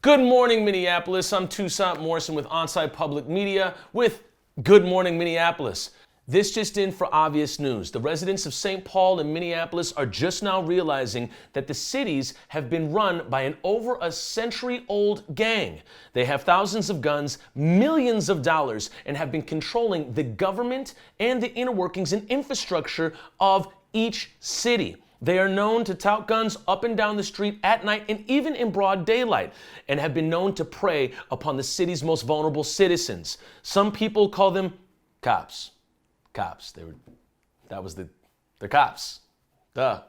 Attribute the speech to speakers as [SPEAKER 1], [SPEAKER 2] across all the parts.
[SPEAKER 1] Good morning, Minneapolis. I'm Toussaint Morrison with Onsite Public Media with Good Morning, Minneapolis. This just in for obvious news. The residents of St. Paul and Minneapolis are just now realizing that the cities have been run by an over a century-old gang. They have thousands of guns, millions of dollars, and have been controlling the government and the inner workings and infrastructure of each city. They are known to tout guns up and down the street at night and even in broad daylight, and have been known to prey upon the city's most vulnerable citizens. Some people call them cops. Cops. They're cops. Duh.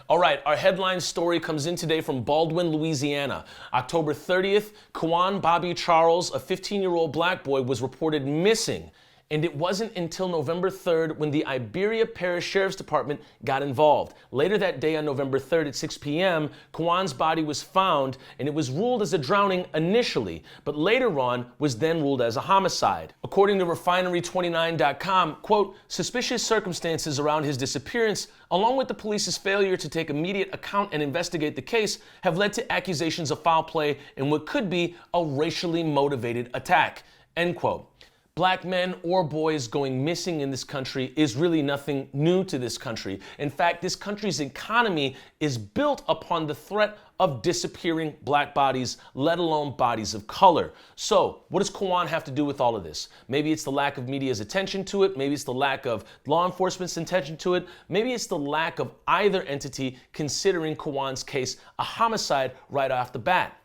[SPEAKER 1] All right, our headline story comes in today from Baldwin, Louisiana. October 30th, Kwan Bobby Charles, a 15-year-old black boy, was reported missing. And it wasn't until November 3rd when the Iberia Parish Sheriff's Department got involved. Later that day on November 3rd at 6 p.m., Kwan's body was found, and it was ruled as a drowning initially, but later on was then ruled as a homicide. According to Refinery29.com, quote, suspicious circumstances around his disappearance, along with the police's failure to take immediate account and investigate the case, have led to accusations of foul play in what could be a racially motivated attack, end quote. Black men or boys going missing in this country is really nothing new to this country. In fact, this country's economy is built upon the threat of disappearing black bodies, let alone bodies of color. So, what does Kwan have to do with all of this? Maybe it's the lack of media's attention to it. Maybe it's the lack of law enforcement's attention to it. Maybe it's the lack of either entity considering Kwan's case a homicide right off the bat.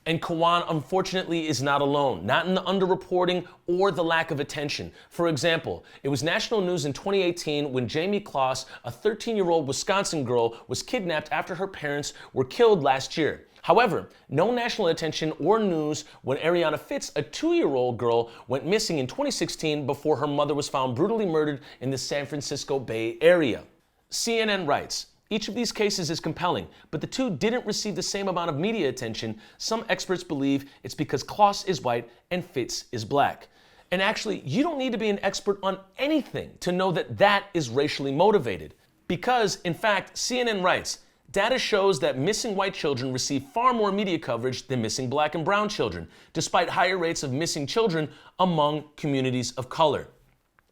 [SPEAKER 1] And Kwan, unfortunately, is not alone, not in the underreporting or the lack of attention. For example, it was national news in 2018 when Jamie Kloss, a 13-year-old Wisconsin girl, was kidnapped after her parents were killed last year. However, no national attention or news when Ariana Fitz, a 2-year-old girl, went missing in 2016 before her mother was found brutally murdered in the San Francisco Bay Area. CNN writes, each of these cases is compelling, but the two didn't receive the same amount of media attention. Some experts believe it's because Kloss is white and Fitz is black. And actually, you don't need to be an expert on anything to know that that is racially motivated. Because, in fact, CNN writes, data shows that missing white children receive far more media coverage than missing black and brown children, despite higher rates of missing children among communities of color.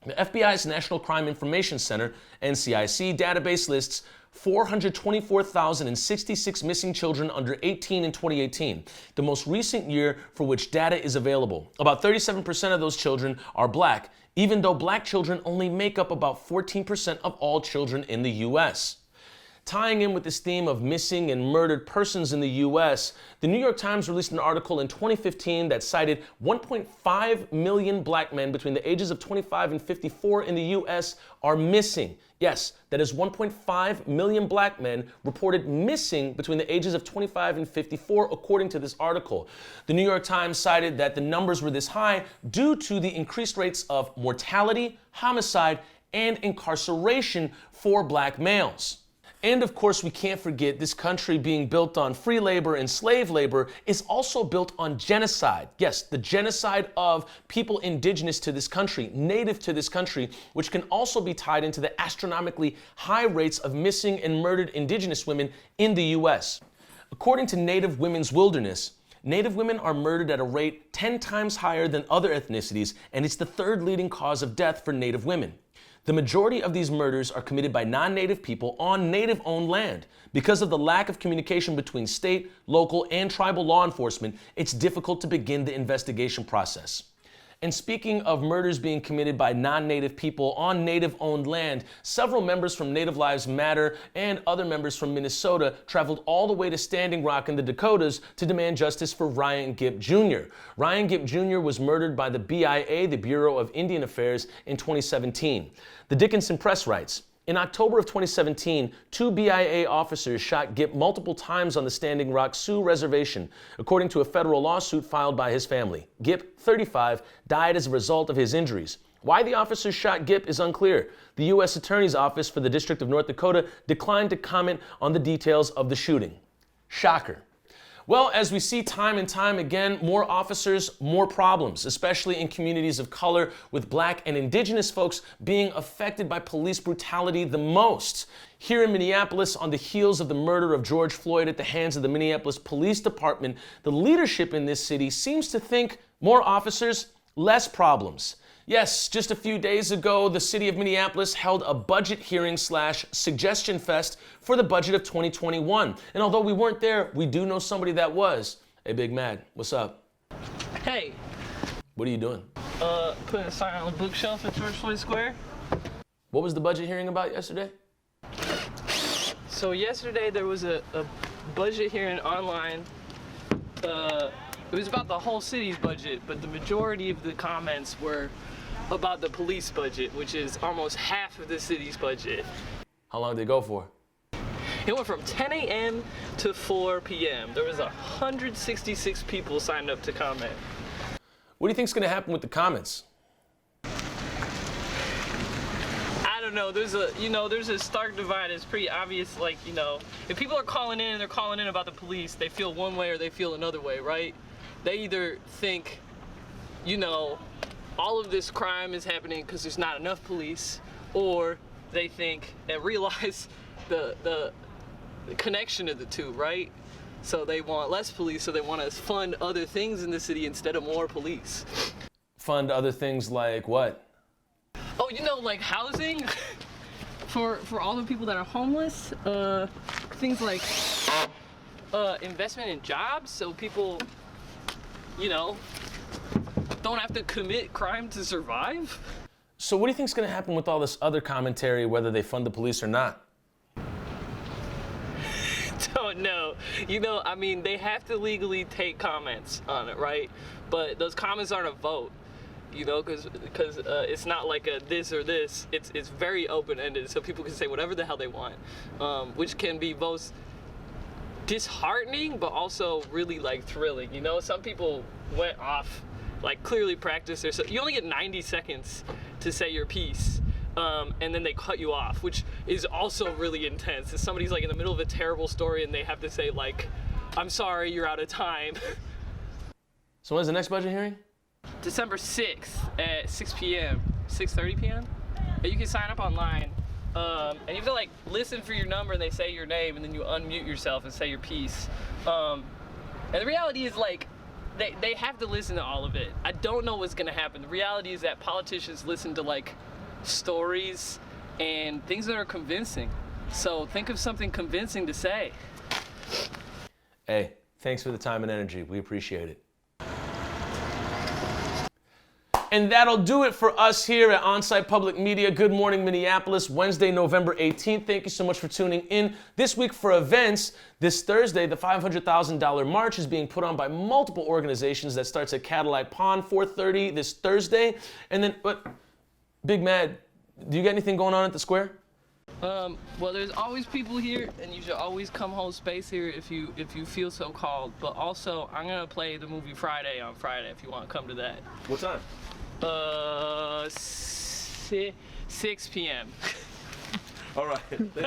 [SPEAKER 1] The FBI's National Crime Information Center, NCIC, database lists 424,066 missing children under 18 in 2018, the most recent year for which data is available. About 37% of those children are black, even though black children only make up about 14% of all children in the U.S. Tying in with this theme of missing and murdered persons in the U.S., the New York Times released an article in 2015 that cited 1.5 million black men between the ages of 25 and 54 in the U.S. are missing. Yes, that is 1.5 million black men reported missing between the ages of 25 and 54, according to this article. The New York Times cited that the numbers were this high due to the increased rates of mortality, homicide, and incarceration for black males. And of course, we can't forget this country being built on free labor and slave labor is also built on genocide. Yes, the genocide of people indigenous to this country, native to this country, which can also be tied into the astronomically high rates of missing and murdered indigenous women in the U.S. According to Native Women's Wilderness, Native women are murdered at a rate 10 times higher than other ethnicities, and it's the third leading cause of death for Native women. The majority of these murders are committed by non-native people on native-owned land. Because of the lack of communication between state, local, and tribal law enforcement, it's difficult to begin the investigation process. And speaking of murders being committed by non-native people on native-owned land, several members from Native Lives Matter and other members from Minnesota traveled all the way to Standing Rock in the Dakotas to demand justice for Ryan Gipp Jr. Ryan Gipp Jr. was murdered by the BIA, the Bureau of Indian Affairs, in 2017. The Dickinson Press writes, in October of 2017, 2 BIA officers shot Gipp multiple times on the Standing Rock Sioux Reservation, according to a federal lawsuit filed by his family. Gipp, 35, died as a result of his injuries. Why the officers shot Gipp is unclear. The U.S. Attorney's Office for the District of North Dakota declined to comment on the details of the shooting. Shocker. Well, as we see time and time again, more officers, more problems, especially in communities of color, with Black and Indigenous folks being affected by police brutality the most. Here in Minneapolis, on the heels of the murder of George Floyd at the hands of the Minneapolis Police Department, the leadership in this city seems to think more officers, less problems. Yes, just a few days ago, the city of Minneapolis held a budget hearing / suggestion fest for the budget of 2021. And although we weren't there, we do know somebody that was. Hey, Big Mad, what's up?
[SPEAKER 2] Hey.
[SPEAKER 1] What are you doing?
[SPEAKER 2] Putting a sign on the bookshelf at George Floyd Square.
[SPEAKER 1] What was the budget hearing about yesterday?
[SPEAKER 2] So yesterday there was a budget hearing online. It was about the whole city's budget, but the majority of the comments were about the police budget, which is almost half of the city's budget.
[SPEAKER 1] How long did it go for?
[SPEAKER 2] It went from 10 a.m. to 4 p.m. There was 166 people signed up to comment.
[SPEAKER 1] What do you think's gonna happen with the comments?
[SPEAKER 2] I don't know. There's a stark divide. It's pretty obvious. Like, if people are calling in and they're calling in about the police, they feel one way or they feel another way, right? They either think, all of this crime is happening because there's not enough police, or they think and realize the connection of the two, right? So they want less police, so they want to fund other things in the city instead of more police.
[SPEAKER 1] Fund other things like what?
[SPEAKER 2] Oh, like housing for all the people that are homeless. Things like investment in jobs, so people, don't have to commit crime to survive.
[SPEAKER 1] So what do you think's gonna happen with all this other commentary, whether they fund the police or not?
[SPEAKER 2] Don't know. They have to legally take comments on it, right? But those comments aren't a vote, because it's not like a this or this. It's very open-ended, so people can say whatever the hell they want, which can be both disheartening but also really thrilling. Some people went off, clearly practiced you only get 90 seconds to say your piece, and then they cut you off, which is also really intense. If somebody's in the middle of a terrible story and they have to say I'm sorry, you're out of time.
[SPEAKER 1] So when's the next budget hearing?
[SPEAKER 2] December 6th at 6 p.m., 6:30 p.m. And you can sign up online. And you have to listen for your number and they say your name and then you unmute yourself and say your piece. And the reality is they have to listen to all of it. I don't know what's gonna happen. The reality is that politicians listen to stories and things that are convincing. So think of something convincing to say.
[SPEAKER 1] Hey, thanks for the time and energy. We appreciate it. And that'll do it for us here at Onsite Public Media. Good morning, Minneapolis, Wednesday, November 18th. Thank you so much for tuning in. This week for events, this Thursday, the $500,000 march is being put on by multiple organizations that starts at Cadillac Pond, 4:30 this Thursday. And then, Big Mad, do you got anything going on at the square?
[SPEAKER 2] Well, there's always people here, and you should always come hold space here if you feel so called. But also, I'm gonna play the movie Friday on Friday if you want to come to that.
[SPEAKER 1] What time?
[SPEAKER 2] 6 p.m.
[SPEAKER 1] All right. Thank you.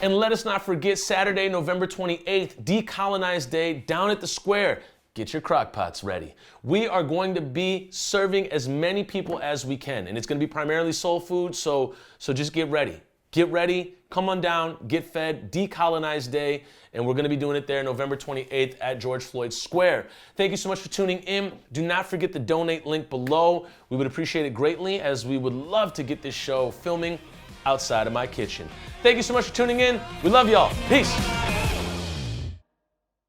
[SPEAKER 1] And let us not forget Saturday, November 28th, Decolonize Day down at the square. Get your crock pots ready. We are going to be serving as many people as we can, and it's going to be primarily soul food, so just get ready. Get ready, come on down, get fed, Decolonize Day, and we're going to be doing it there November 28th at George Floyd Square. Thank you so much for tuning in. Do not forget the donate link below. We would appreciate it greatly, as we would love to get this show filming outside of my kitchen. Thank you so much for tuning in. We love y'all. Peace.